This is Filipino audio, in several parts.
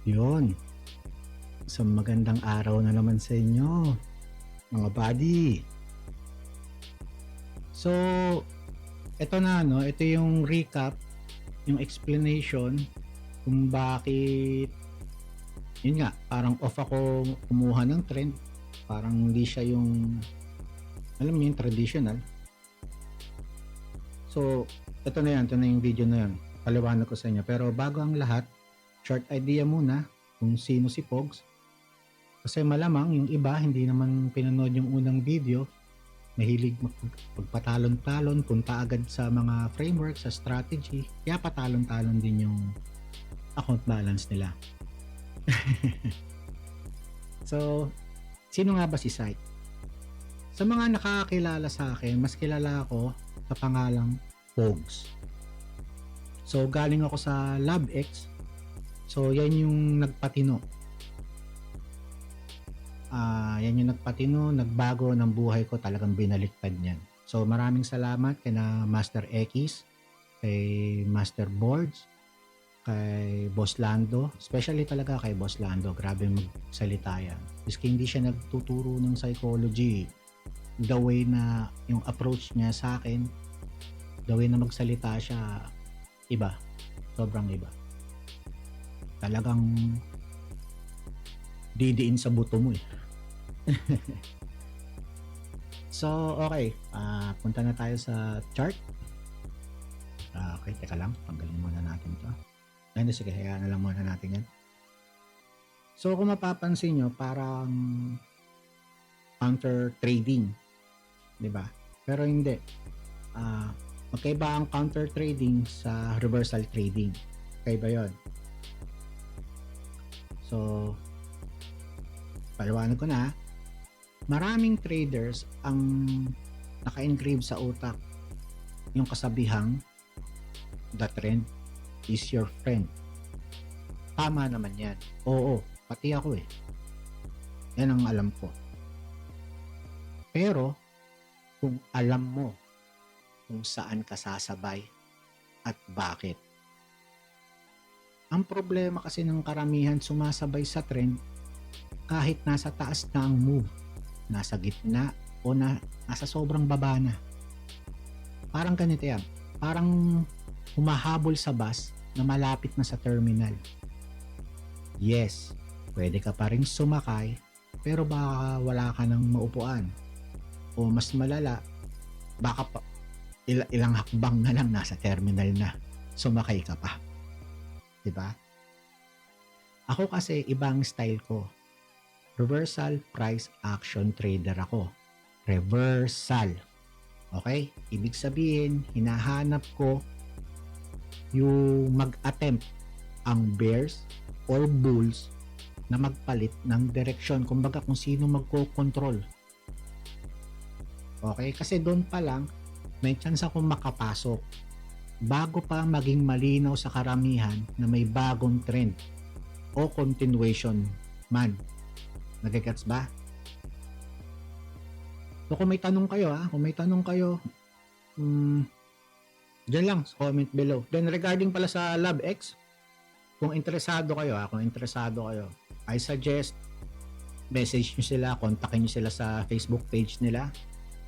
Yun, isang magandang araw na naman sa inyo, mga buddy. So, ito na ito yung recap, yung explanation kung bakit yun nga, parang off ako kumuha ng trend, parang hindi siya yung alam niyo yung traditional. So, ito na yung video na yun. Paliwanag ko sa inyo. Pero bago ang lahat, short idea muna kung sino si Pogs. Kasi malamang yung iba hindi naman pinanood yung unang video, mahilig magpatalon-talon, punta agad sa mga framework, sa strategy, kaya patalon-talon din yung account balance nila. So, sino nga ba si Syke? Sa mga nakakilala sa akin, mas kilala ako sa pangalang Pogs. So, galing ako sa LabX. So, yan yung nagpatino. Yan yung nagpatino, nagbago ng buhay ko, talagang binaliktad niyan. So, maraming salamat kina Master X, kay Master Boards, kay Boss Lando, especially talaga kay Boss Lando, grabe magsalita yan. Miski hindi siya nagtuturo ng psychology, the way na yung approach niya sa akin, the way na magsalita siya, iba, sobrang iba. Talagang didiin sa buto mo eh. So, okay, punta na tayo sa chart. Okay, teka lang, tanggalin muna natin ito. Ay, sige, hayaan na lang muna natin yan. So, kung mapapansin nyo, parang counter trading, di ba? Pero hindi. Magkaiba ang counter trading sa reversal trading. Magkaiba yon. So, paliwanag ko na. Maraming traders ang naka-engrave sa utak yung kasabihang the trend is your friend. Tama naman yan. Oo, pati ako eh. Yan ang alam ko. Pero, kung alam mo kung saan ka sasabay at bakit. Ang problema kasi ng karamihan sumasabay sa trend kahit nasa taas na ang move, nasa gitna o nasa sobrang baba na. Parang ganito yan. Parang humahabol sa bus na malapit na sa terminal. Yes, pwede ka pa rin sumakay pero baka wala ka ng maupuan. O mas malala, baka pa, ilang hakbang na lang nasa terminal na, sumakay ka pa. Diba? Ako kasi ibang style ko. Reversal price action trader ako. Reversal. Okay? Ibig sabihin, hinahanap ko yung mag-attempt ang bears or bulls na magpalit ng direksyon. Kumbaga kung sino magko-control. Okay? Kasi doon pa lang, may chance akong makapasok. Bago pa maging malinaw sa karamihan na may bagong trend o continuation man. Nagigets ba? So kung may tanong kayo dyan lang sa comment below. Then regarding pala sa LabX, kung interesado kayo I suggest message nyo sila, kontakin nyo sila sa Facebook page nila.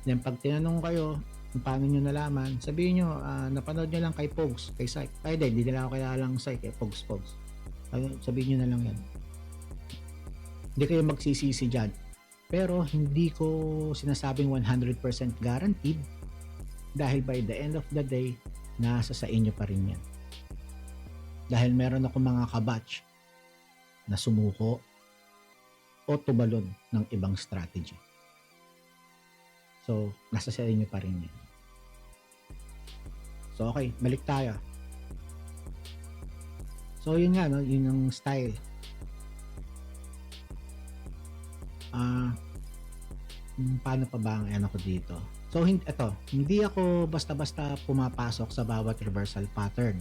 Then pag tinanong kayo kung paano nyo nalaman, sabihin nyo, napanood nyo lang kay Pogs, kay Syke. Ay hindi nila ako kilalang Syke, Pogs. Sabihin nyo na lang yan. Hindi kayo magsisisi dyan. Pero hindi ko sinasabing 100% guaranteed dahil by the end of the day, nasa sa inyo pa rin yan. Dahil meron ako mga kabatch na sumuko o tumalon ng ibang strategy. So, nasa sa inyo pa rin yan. So, okay, balik tayo. So, yun nga, yun yung style. Paano pa ba ang ano ko dito? So, hindi ako basta-basta pumapasok sa bawat reversal pattern.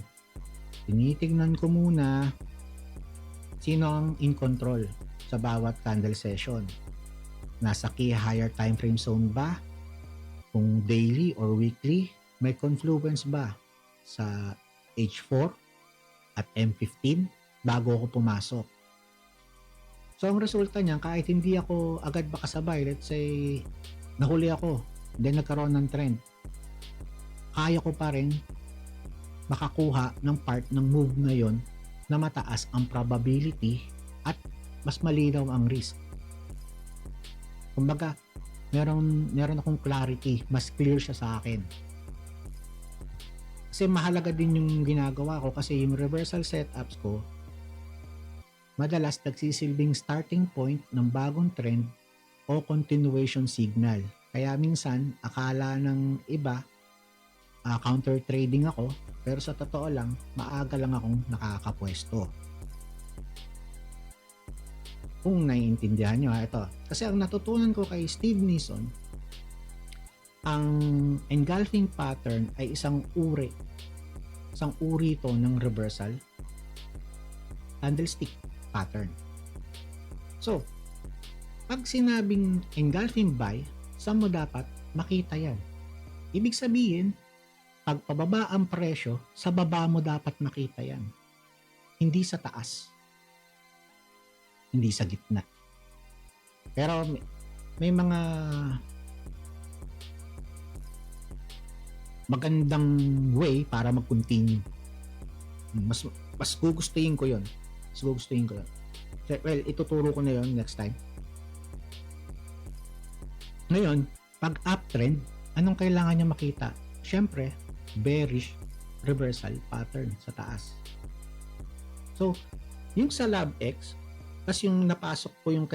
Tinitignan ko muna sino ang in control sa bawat candle session. Nasa key higher time frame zone ba? Kung daily or weekly, may confluence ba sa H4 at M15 bago ako pumasok? So, ang resulta niyan, kahit hindi ako agad makasabay, let's say, nahuli ako, then nagkaroon ng trend, kaya ko pa rin makakuha ng part ng move na yon na mataas ang probability at mas malinaw ang risk. Kumbaga, meron akong clarity, mas clear siya sa akin. Kasi mahalaga din yung ginagawa ko kasi yung reversal setups ko, madalas nagsisilbing starting point ng bagong trend o continuation signal. Kaya minsan, akala ng iba, counter trading ako, pero sa totoo lang, maaga lang akong nakakapwesto. Kung naiintindihan nyo ito. Kasi ang natutunan ko kay Steve Nison, ang engulfing pattern ay isang uri ito ng reversal candlestick pattern. So, pag sinabing engulfing buy, saan mo dapat makita yan? Ibig sabihin, pag pababa ang presyo, sa baba mo dapat makita yan. Hindi sa taas. Hindi sa gitna. Pero may mga magandang way para mag-continue. Mas gugustuhin ko yun. Well, ituturo ko na yun next time. Ngayon, pag uptrend, anong kailangan niya makita? Siyempre, bearish reversal pattern sa taas. So, yung sa LabX, kasi yung napasok ko yung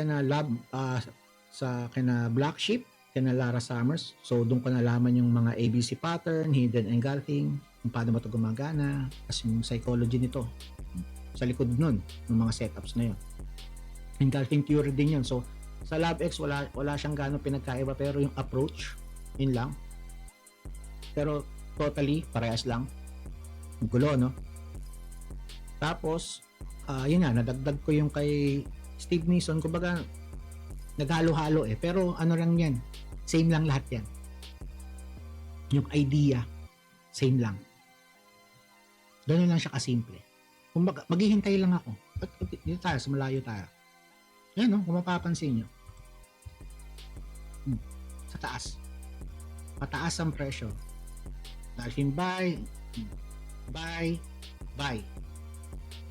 sa Black Sheep, kana Lara Summers. So, doon ko nalaman yung mga ABC pattern, hidden engulfing, kung paano ba ito gumagana, kasi yung psychology nito sa likod nun, ng mga setups na yun. Engulfing theory din yun. So, sa LabX, wala siyang gano'ng pinagkaiba, pero yung approach, yun lang. Pero, totally, parehas lang. Gulo, no? Tapos, yun nga, nadagdag ko yung kay Steve Nison. Kumbaga, naghalo-halo eh. Pero ano lang yan, same lang lahat yan. Yung idea, same lang. Ganun lang siya kasimple. Kumbaga, maghihintay lang ako. Dito tayo, sa malayo tayo. Yan, no? Kung mapapansin nyo. Sa taas. Pataas ang presyo. Engulfing buy, buy.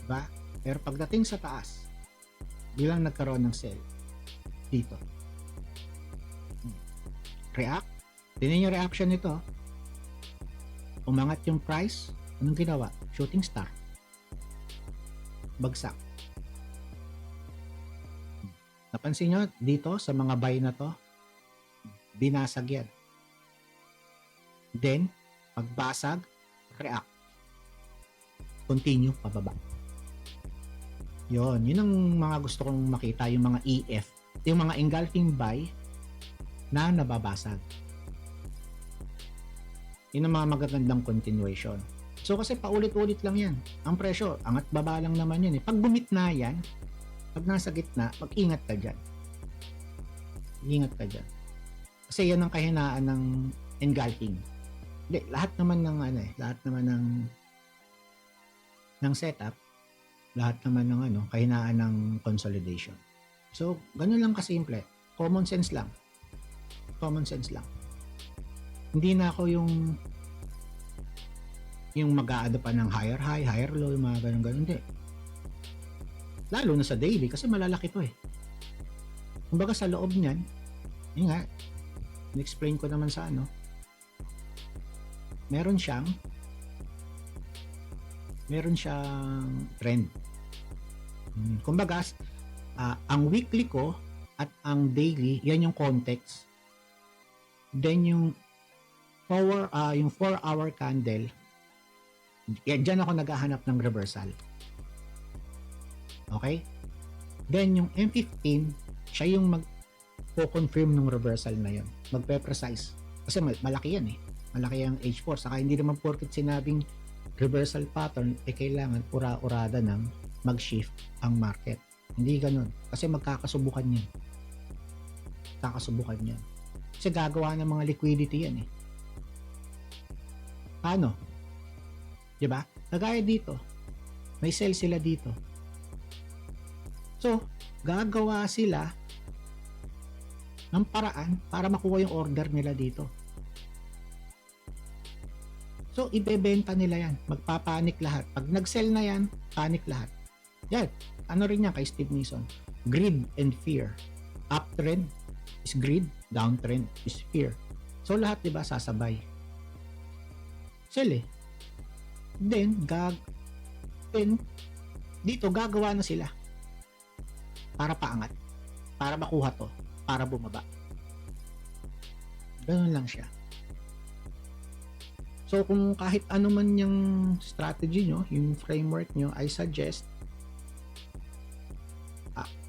Diba? Pero pagdating sa taas, bilang nagkaroon ng sell dito. React. Tingnan yung reaction nito. Umangat yung price. Anong ginawa? Shooting star. Bagsak. Napansin nyo dito sa mga buy na to, binasag yan. Then, pagbasag, react. Continue pababa. Yun ang mga gusto kong makita, yung mga EF, yung mga engulfing buy na nababasag. Yun ang mga magagandang continuation. So kasi paulit-ulit lang yan. Ang presyo, angat baba lang naman yan eh. Pag bumitna yan, pag nasa gitna, mag-ingat ka dyan. Ingat ka dyan. Kasi yan ang kahinaan ng engulfing. Hindi, lahat naman ng setup, lahat naman ng kahinaan ng consolidation. So, ganun lang kasimple. Common sense lang. Hindi na ako yung mag-a-add pa ng higher high, higher low, yung mga ganun. Hindi. Lalo na sa daily kasi malalaki to eh. Kumbaga sa loob niyan, yun nga, in-explain ko naman sa meron siyang trend. Kumbaga, ang weekly ko at ang daily, yan yung context. Then yung 4-hour candle, dyan ako naghahanap ng reversal. Okay? Then yung M15, siya yung magpo-confirm ng reversal na yun. Magpe-precise. Kasi malaki yan eh. Malaki ang H4. Saka hindi naman porket sinabing reversal pattern, kailangan ura-urada ng mag-shift ang market. Hindi ganun. Kasi magkakasubukan yan. Kasi gagawa ng mga liquidity yan eh. Paano? Diba? Kagaya dito. May sell sila dito. So, gagawa sila ng paraan para makuha yung order nila dito. So, ibebenta nila yan. Magpapanik lahat. Pag nag-sell na yan, panic lahat. Yan. Ano rin yan kay Steve Mason? Greed and fear. Uptrend is greed, downtrend is fear. So, lahat diba sasabay. Sell eh. Then, dito gagawa na sila para paangat, para makuha to, para bumaba. Ganun lang siya. So kung kahit ano man yung strategy nyo, yung framework nyo, I suggest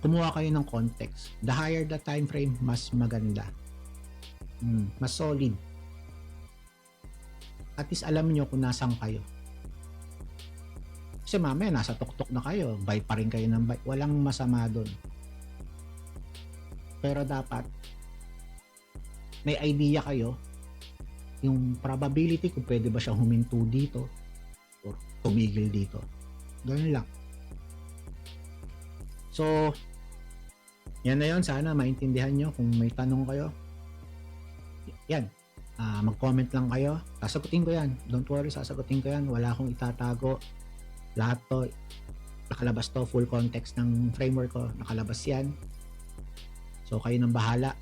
kumuha kayo ng context. The higher the time frame, mas maganda. Mas solid. At least alam nyo kung nasaan kayo. Kasi mamaya nasa tuktok na kayo, buy pa rin kayo ng buy. Walang masama doon. Pero dapat may idea kayo yung probability kung pwede ba siya huminto dito or tumigil dito. Ganun lang. So, yan na yun. Sana maintindihan nyo. Kung may tanong kayo, yan. Mag-comment lang kayo. Sasagutin ko yan. Don't worry, sasagutin ko yan. Wala akong itatago. Lahat to, nakalabas to. Full context ng framework ko. Nakalabas yan. So, kayo nang bahala.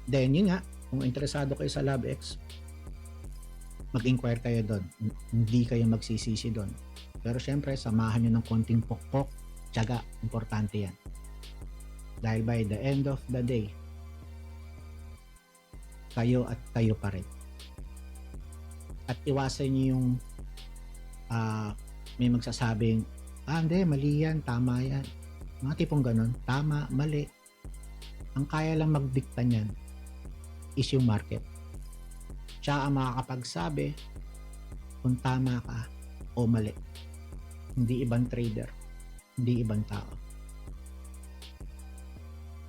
Then, yun nga. Kung interesado kayo sa LabX, mag-inquire kayo doon. Hindi kayo magsisisi doon. Pero syempre, samahan nyo ng konting pokpok. Tiyaga, importante yan. Dahil by the end of the day, kayo at kayo pa rin. At iwasan nyo yung may magsasabing, hindi, mali yan, tama yan. Mga tipong ganun, tama, mali. Ang kaya lang magdikta niyan is yung market. Siya ang makakapagsabi kung tama ka o mali. Hindi ibang trader, hindi ibang tao.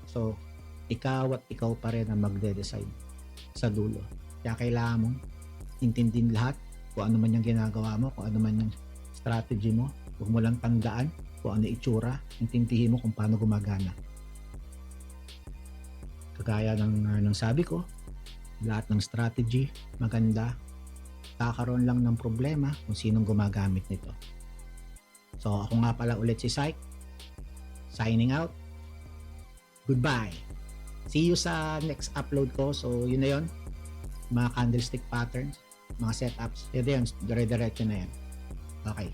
So, ikaw at ikaw pa rin ang magde-decide sa dulo. Kaya kailangan mong intindihin lahat kung ano man yung ginagawa mo, kung ano man yung strategy mo. Huwag mo lang tandaan kung ano itsura, intindihin mo kung paano gumagana. Kagaya ng sabi ko, lahat ng strategy maganda, kakaroon lang ng problema kung sinong gumagamit nito. So ako nga pala ulit si Syke, signing out. Goodbye. See you sa next upload ko. So yun na yun, mga candlestick patterns, mga setups, yun, dire-diretso na yan. Okay.